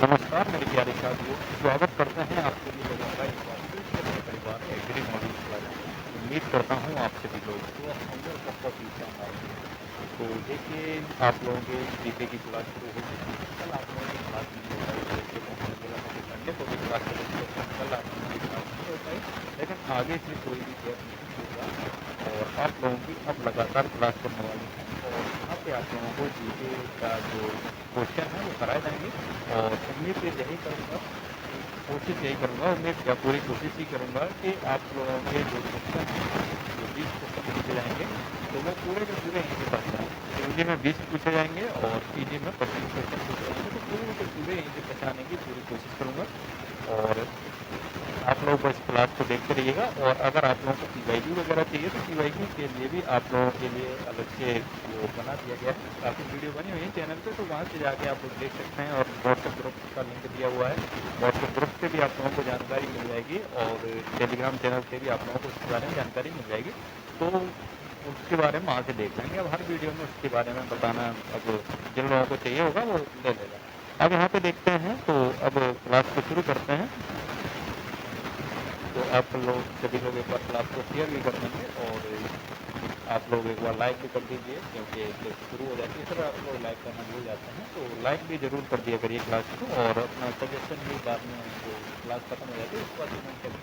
नमस्कार मेरे प्यारे साथियों, स्वागत करते हैं आपके लिए लोगों का एक बार फिर से अपने परिवार एग्री मॉड्यूल क्लास में। उम्मीद करता हूँ आप सभी लोग तो हम लोग बहुत ही शानदार हैं। तो देखिए, आप लोगों के जीके की क्लास शुरू हो चुकी है। कल आप लोगों की क्लास नहीं हो पाई, जैसे हमने बोला था कि संडे को भी क्लास चलेगी, लेकिन कल आप लोगों की क्लास नहीं हो पाई। लेकिन आगे से कोई भी गैप नहीं होगा और आप लोगों की अब लगातार क्लास करने वाली है। और यहाँ पे आप लोगों को जीके का जो क्वेश्चन है वो कराए जाएंगे और उम्मीद तो यही करूँगा, कोशिश यही करूँगा, उम्मीद क्या पूरी कोशिश ही करूँगा कि आप लोगों के जो क्वेश्चन हैं जो 20 क्वेश्चन पूछे जाएंगे तो वो पूरे के पूरे यहीं से पढ़ जाएँ। हिंदी में 20 पूछे जाएंगे और पीजी में 25 क्वेश्चन पूछे जाएंगे, तो पूरे के पूरे यहीं से पहचाने की पूरी कोशिश करूँगा। और आप लोग बस क्लास को देखते रहिएगा। और अगर आप लोगों को पीवाईक्यू वगैरह चाहिए तो पीवाईक्यू के लिए भी आप लोगों के लिए अलग से वो बना दिया गया है, काफ़ी वीडियो बनी हुई है चैनल पे, तो वहाँ से जाके आप लोग देख सकते हैं। और व्हाट्सएप ग्रुप का लिंक दिया हुआ है, व्हाट्सएप ग्रुप से भी आप लोगों को जानकारी मिल जाएगी और टेलीग्राम चैनल से भी आप लोगों को उसके बारे में जानकारी मिल जाएगी। तो उसके बारे में वहाँ से देख लेंगे। अब हर वीडियो में उसके बारे में बताना अब जिन लोगों को चाहिए होगा वो ले लेगा। अब यहाँ पे देखते हैं, तो अब क्लास को शुरू करते हैं। तो आप लोग सभी लोग एक बार क्लास को शेयर भी कर देंगे और आप लोग एक बार लाइक भी कर दीजिए, क्योंकि जब शुरू हो जाती है फिर आप लोग लाइक करना भूल जाते हैं, तो लाइक भी ज़रूर कर दिया करिए क्लास को। और अपना सजेशन भी बाद में जो क्लास खत्म हो जाती है उसके बाद कमेंट सेक्शन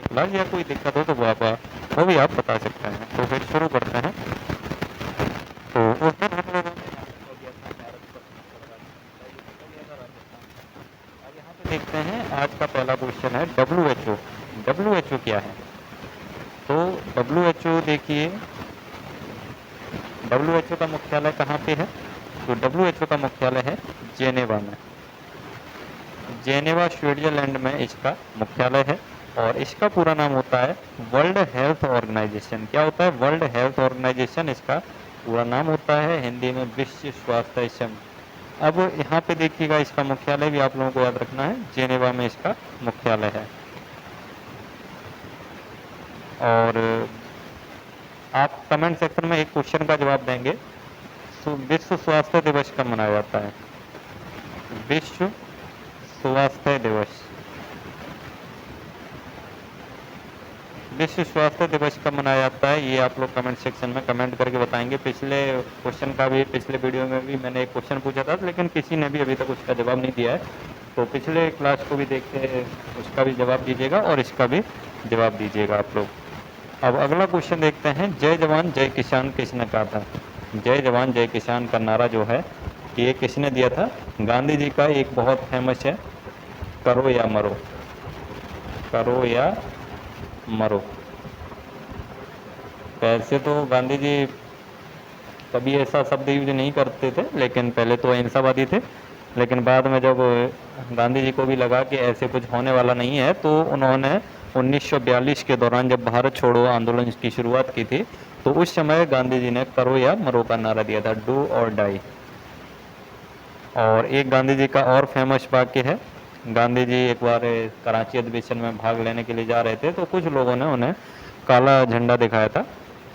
क्लास या कोई दिक्कत हो तो वो भी आप बता सकते हैं। तो फिर शुरू करते हैं। तो उस दिन हम लोगों ने यहाँ पे दिया था भारत पर अब यहाँ पे देखते हैं आज का पहला क्वेश्चन है WHO। WHO क्या है? तो WHO देखिए, WHO का मुख्यालय कहाँ पे है? तो WHO का मुख्यालय है जेनेवा में। जेनेवा स्विट्जरलैंड में इसका मुख्यालय है और इसका पूरा नाम होता है वर्ल्ड हेल्थ ऑर्गेनाइजेशन। क्या होता है? वर्ल्ड हेल्थ ऑर्गेनाइजेशन इसका पूरा नाम होता है, हिंदी में विश्व स्वास्थ्य संघ। अब यहाँ पे देखिएगा, इसका मुख्यालय भी आप लोगों को याद रखना है, जेनेवा में इसका मुख्यालय है। और आप कमेंट सेक्शन में एक क्वेश्चन का जवाब देंगे। तो विश्व स्वास्थ्य दिवस कब मनाया जाता है? विश्व स्वास्थ्य दिवस, विश्व स्वास्थ्य दिवस कब मनाया जाता है, ये आप लोग कमेंट सेक्शन में कमेंट करके बताएंगे। पिछले क्वेश्चन का भी, पिछले वीडियो में भी मैंने एक क्वेश्चन पूछा था, लेकिन किसी ने भी अभी तक उसका जवाब नहीं दिया है। तो पिछले क्लास को भी देख के उसका भी जवाब दीजिएगा और इसका भी जवाब दीजिएगा आप लोग। अब अगला क्वेश्चन देखते हैं, जय जवान जय किसान किसने कहा था? जय जवान जय किसान का नारा जो है ये किसने दिया था? गांधी जी का एक बहुत फेमस है, करो या मरो, करो या मरो। वैसे तो गांधी जी कभी ऐसा शब्द यूज नहीं करते थे, लेकिन पहले तो अहिंसावादी थे, लेकिन बाद में जब गांधी जी को भी लगा कि ऐसे कुछ होने वाला नहीं है, तो उन्होंने 1942 के दौरान जब भारत छोड़ो आंदोलन की शुरुआत की थी, तो उस समय गांधी जी ने करो या मरो का नारा दिया था, डू और डाई। और एक गांधी जी का और फेमस वाक्य है, गांधी जी एक बार कराची अधिवेशन में भाग लेने के लिए जा रहे थे, तो कुछ लोगों ने उन्हें काला झंडा दिखाया था,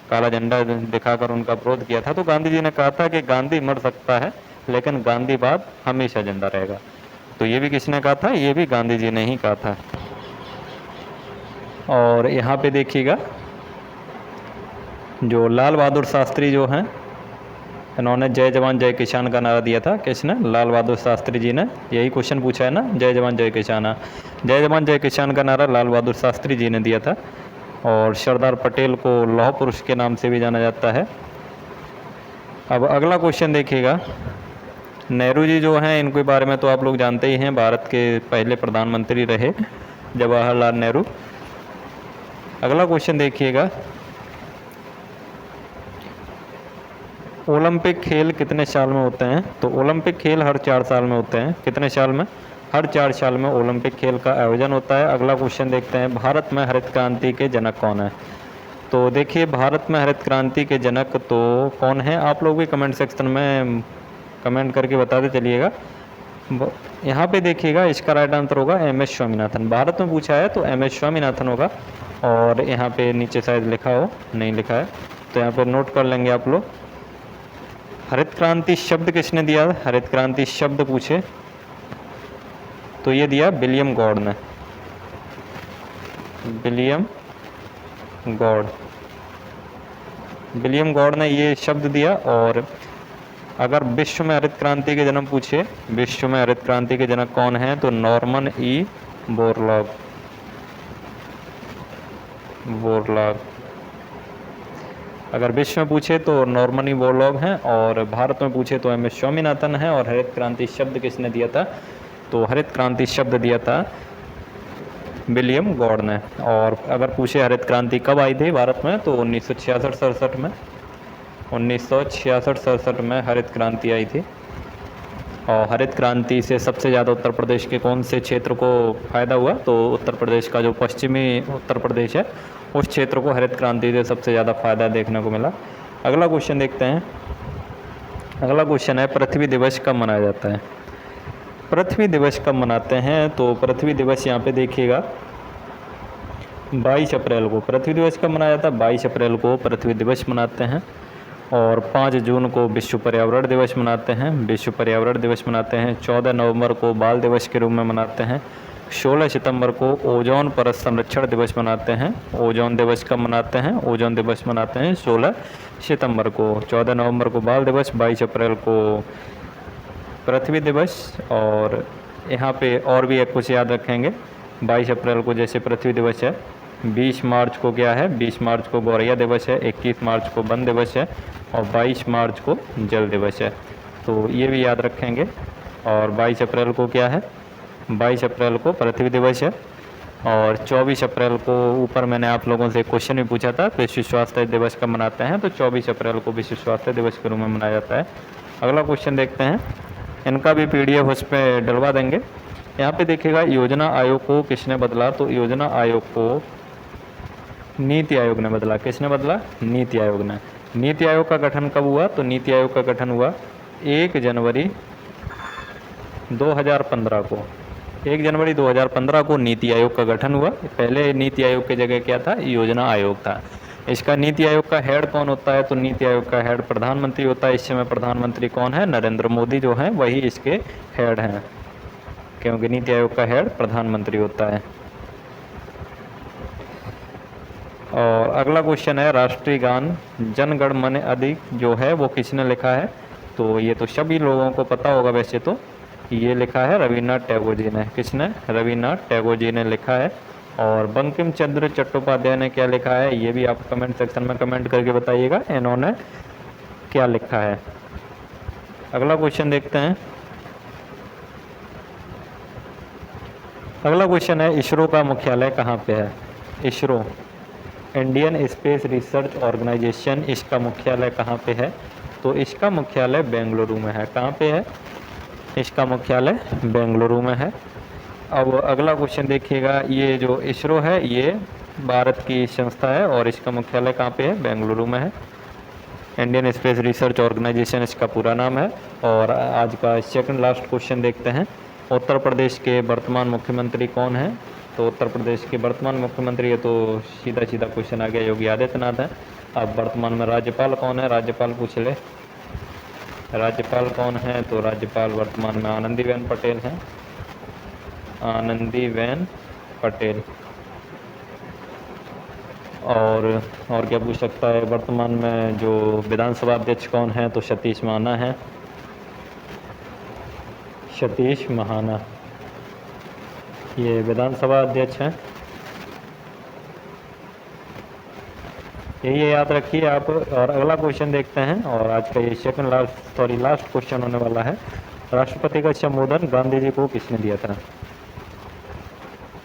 काला झंडा दिखाकर उनका विरोध किया था। तो गांधी जी ने कहा था कि गांधी मर सकता है लेकिन गांधीवाद हमेशा जिंदा रहेगा। तो ये भी किसने कहा था? ये भी गांधी जी ने ही कहा था। और यहाँ पे देखिएगा, जो लाल बहादुर शास्त्री जो हैं, इन्होंने जय जवान जय किसान का नारा दिया था। किसने? लाल बहादुर शास्त्री जी ने। यही क्वेश्चन पूछा है ना, जय जवान जय किसान। जय जवान जय किसान का नारा लाल बहादुर शास्त्री जी ने दिया था। और सरदार पटेल को लौह पुरुष के नाम से भी जाना जाता है। अब अगला क्वेश्चन देखिएगा, नेहरू जी जो हैं इनके बारे में तो आप लोग जानते ही हैं, भारत के पहले प्रधानमंत्री रहे जवाहरलाल नेहरू। अगला क्वेश्चन देखिएगा, ओलंपिक खेल कितने साल में होते हैं? तो ओलंपिक खेल हर 4 साल में होते हैं। कितने साल में? हर 4 साल में ओलंपिक खेल का आयोजन होता है। अगला क्वेश्चन देखते हैं, भारत में हरित क्रांति के जनक कौन है? तो देखिए, भारत में हरित क्रांति के जनक तो कौन है, आप लोग भी कमेंट सेक्शन में कमेंट करके बताते चलिएगा। यहाँ पे देखिएगा, इसका राइट आंसर होगा MS स्वामीनाथन। भारत में पूछा है तो MS स्वामीनाथन होगा। और यहाँ पे नीचे शायद लिखा हो, नहीं लिखा है, तो यहाँ पर नोट कर लेंगे आप लोग। हरित क्रांति शब्द किसने दिया? हरित क्रांति शब्द पूछे तो ये दिया विलियम गॉड ने, विलियम गॉड ने ये शब्द दिया। और अगर विश्व में हरित क्रांति के जनक पूछे, विश्व में हरित क्रांति के जनक कौन है, तो नॉर्मन ई बोरलॉग। अगर विश्व में पूछे तो नॉर्मन ई बोरलॉग हैं, और भारत में पूछे तो एम.एस. स्वामीनाथन है। और हरित क्रांति शब्द किसने दिया था? तो हरित क्रांति शब्द दिया था विलियम गॉड ने। और अगर पूछे हरित क्रांति कब आई थी भारत में, तो 1966-67 में, 1966-67 में हरित क्रांति आई थी। और हरित क्रांति से सबसे ज़्यादा उत्तर प्रदेश के कौन से क्षेत्र को फ़ायदा हुआ? तो उत्तर प्रदेश का जो पश्चिमी उत्तर प्रदेश है उस क्षेत्र को हरित क्रांति से सबसे ज़्यादा फ़ायदा देखने को मिला। अगला क्वेश्चन देखते हैं। अगला क्वेश्चन है पृथ्वी दिवस कब मनाया जाता है? पृथ्वी दिवस कब मनाते हैं? तो पृथ्वी दिवस यहाँ पे देखिएगा 22 अप्रैल को। पृथ्वी दिवस कब मनाया जाता है? 22 अप्रैल को पृथ्वी दिवस मनाते हैं। और 5 जून को विश्व पर्यावरण दिवस मनाते हैं, विश्व पर्यावरण दिवस मनाते हैं। 14 नवंबर को बाल दिवस के रूप में मनाते हैं। 16 सितंबर को ओजोन परत संरक्षण दिवस मनाते हैं। ओजोन दिवस कब मनाते हैं? ओजोन दिवस मनाते हैं 16 सितंबर को। 14 नवंबर को बाल दिवस, 22 अप्रैल को पृथ्वी दिवस। और यहाँ पे और भी एक कुछ याद रखेंगे। 22 अप्रैल को जैसे पृथ्वी दिवस है, 20 मार्च को क्या है? 20 मार्च को गौरैया दिवस है, 21 मार्च को वन दिवस है, और 22 मार्च को जल दिवस है। तो ये भी याद रखेंगे। और 22 अप्रैल को क्या है? 22 अप्रैल को पृथ्वी दिवस है। और 24 अप्रैल को ऊपर मैंने आप लोगों से क्वेश्चन भी पूछा था, विश्व स्वास्थ्य दिवस कब मनाते हैं? तो 24 अप्रैल को विश्व स्वास्थ्य दिवस के रूप में मनाया जाता है। अगला क्वेश्चन देखते हैं। इनका भी PDF उस पर डलवा देंगे। यहाँ पे देखिएगा योजना आयोग को किसने बदला? तो योजना आयोग को नीति आयोग ने बदला। किसने बदला? नीति आयोग ने। नीति आयोग का गठन कब हुआ? तो नीति आयोग का गठन हुआ 1 जनवरी 2015 को। 1 जनवरी 2015 को नीति आयोग का गठन हुआ। पहले नीति आयोग की जगह क्या था? योजना आयोग था। इसका नीति आयोग का हेड कौन होता है? तो नीति आयोग का हेड प्रधानमंत्री होता है। इस समय प्रधानमंत्री कौन है? नरेंद्र मोदी जो हैं वही इसके हेड हैं, क्योंकि नीति आयोग का हेड प्रधानमंत्री होता है। और अगला क्वेश्चन है राष्ट्रीय गान जन गण मन अधि जो है वो किसने लिखा है? तो ये तो सभी लोगों को पता होगा वैसे तो। ये लिखा है रविन्द्रनाथ टैगोर जी ने। किसने? रविन्द्रनाथ टैगोर जी ने लिखा है। और बंकिम चंद्र चट्टोपाध्याय ने क्या लिखा है? ये भी आप कमेंट सेक्शन में कमेंट करके बताइएगा इन्होंने क्या लिखा है। अगला क्वेश्चन देखते हैं। अगला क्वेश्चन है इसरो का मुख्यालय कहाँ पे है? ISRO, Indian Space Research Organisation, इसका मुख्यालय कहाँ पे है? तो इसका मुख्यालय बेंगलुरु में है। कहाँ पे है? इसका मुख्यालय बेंगलुरु में है। अब अगला क्वेश्चन देखिएगा। ये जो इसरो है ये भारत की संस्था है और इसका मुख्यालय कहाँ पे है? बेंगलुरु में है। इंडियन स्पेस रिसर्च ऑर्गेनाइजेशन इसका पूरा नाम है। और आज का सेकंड लास्ट क्वेश्चन देखते हैं। उत्तर प्रदेश के वर्तमान मुख्यमंत्री कौन है? तो उत्तर प्रदेश के वर्तमान मुख्यमंत्री, ये तो सीधा सीधा क्वेश्चन आ गया, योगी आदित्यनाथ है। अब वर्तमान में राज्यपाल कौन है? राज्यपाल पूछ ले। राज्यपाल कौन है? तो राज्यपाल वर्तमान में आनंदीबेन पटेल हैं। आनंदीबेन पटेल। और क्या पूछ सकता है? वर्तमान में जो विधानसभा अध्यक्ष कौन है? तो सतीश महाना है। सतीश महाना ये विधानसभा अध्यक्ष हैं। ये याद रखिए आप। और अगला क्वेश्चन देखते हैं। और आज का ये लास्ट क्वेश्चन होने वाला है। राष्ट्रपति का संबोधन गांधी जी को किसने दिया था?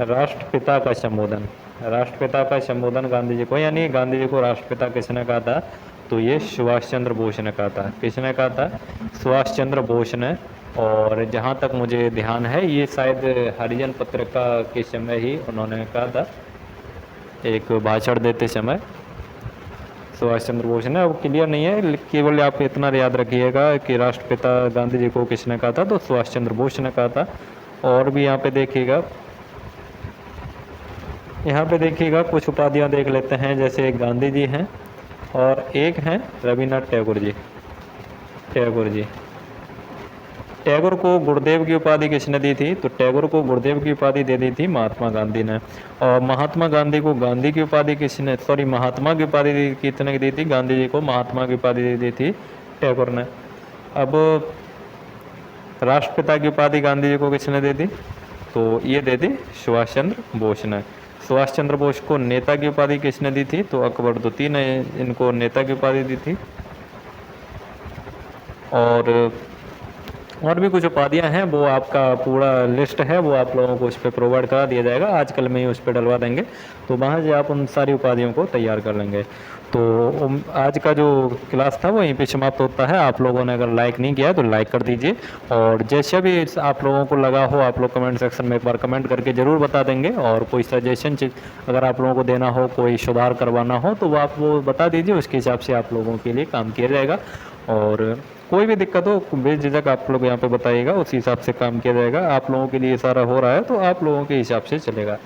राष्ट्रपिता का संबोधन, राष्ट्रपिता का संबोधन गांधी जी को, यानी गांधी जी को राष्ट्रपिता किसने कहा था? तो ये सुभाष चंद्र बोस ने कहा था। किसने कहा था? सुभाष चंद्र बोस ने। और जहाँ तक मुझे ध्यान है ये शायद हरिजन पत्रिका के समय ही उन्होंने कहा था, एक भाषण देते समय सुभाष चंद्र बोस ने। अब क्लियर नहीं है, केवल आप इतना याद रखिएगा कि राष्ट्रपिता गांधी जी को किसने कहा था? तो सुभाष चंद्र बोस ने कहा था। और भी यहाँ पे देखिएगा, कुछ उपाधियाँ देख लेते हैं। जैसे एक गांधी जी हैं और एक हैं रविन्द्रनाथ टैगोर जी। टैगोर जी। टैगोर को गुरुदेव की उपाधि किसने दी थी? तो टैगोर को गुरुदेव की उपाधि दे दी थी महात्मा गांधी ने। और महात्मा गांधी को गांधी की उपाधि किसने, सॉरी, महात्मा की उपाधि कितने दी थी? गांधी जी को महात्मा की उपाधि दे दी थी टैगोर ने। अब राष्ट्रपिता की उपाधि गांधी जी को किसने दे दी? तो ये दे दी सुभाष चंद्र बोस ने। सुभाष चंद्र बोस को नेता की उपाधि किसने दी थी? तो अकबर द्वितीय ने इनको नेता की उपाधि दी थी। और भी कुछ उपाधियां हैं, वो आपका पूरा लिस्ट है, वो आप लोगों को उस पर प्रोवाइड करा दिया जाएगा, आजकल में ही उस पर डलवा देंगे, तो वहाँ से आप उन सारी उपाधियों को तैयार कर लेंगे। तो आज का जो क्लास था वो यहीं पे समाप्त होता है। आप लोगों ने अगर लाइक नहीं किया तो लाइक कर दीजिए, और जैसे भी आप लोगों को लगा हो आप लोग कमेंट सेक्शन में एक बार कमेंट करके ज़रूर बता देंगे। और कोई सजेशन अगर आप लोगों को देना हो, कोई सुधार करवाना हो, तो वो आप वो बता दीजिए, उसके हिसाब से आप लोगों के लिए काम किया जाएगा। और कोई भी दिक्कत हो बेझिझक आप लोग यहाँ पे बताइएगा, उसी हिसाब से काम किया जाएगा। आप लोगों के लिए सारा हो रहा है तो आप लोगों के हिसाब से चलेगा।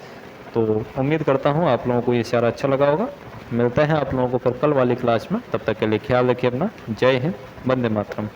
तो उम्मीद करता हूँ आप लोगों को ये सारा अच्छा लगा होगा। मिलते हैं आप लोगों को फिर कल वाली क्लास में, तब तक के लिए ख्याल रखिए अपना। जय हिंद, वंदे मातरम।